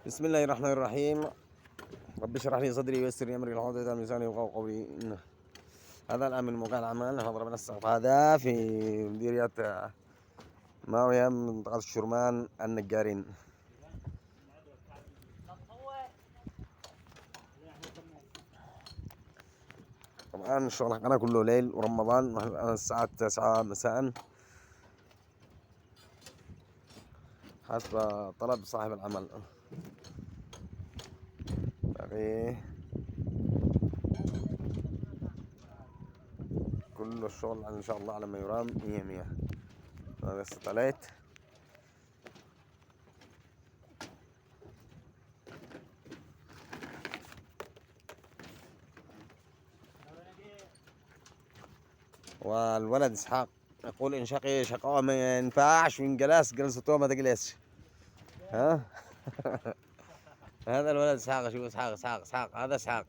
بسم الله الرحمن الرحيم. رب اشرح لي صدري ويسر لي امري واحلل عقدة من لساني يفقهوا قولي. هذا الان من موقع الاعمال. نحن ضربنا السقف هذا في مديرية ماوية من منطقة الشرمان النجارين. طبعا الشغل حقنا كله ليل ورمضان. نحن الان الساعة 9 مساء حسب طلب صاحب العمل. كل الشغل ان شاء الله على ما يرام 100. انا لسه طلعت والولد اسحاق يقول ان شقي شقاوة ما ينفعش وان جلس جلسته ما تجلسش. ها هذا الولد اسحاق. شوف اسحاق هذا اسحاق.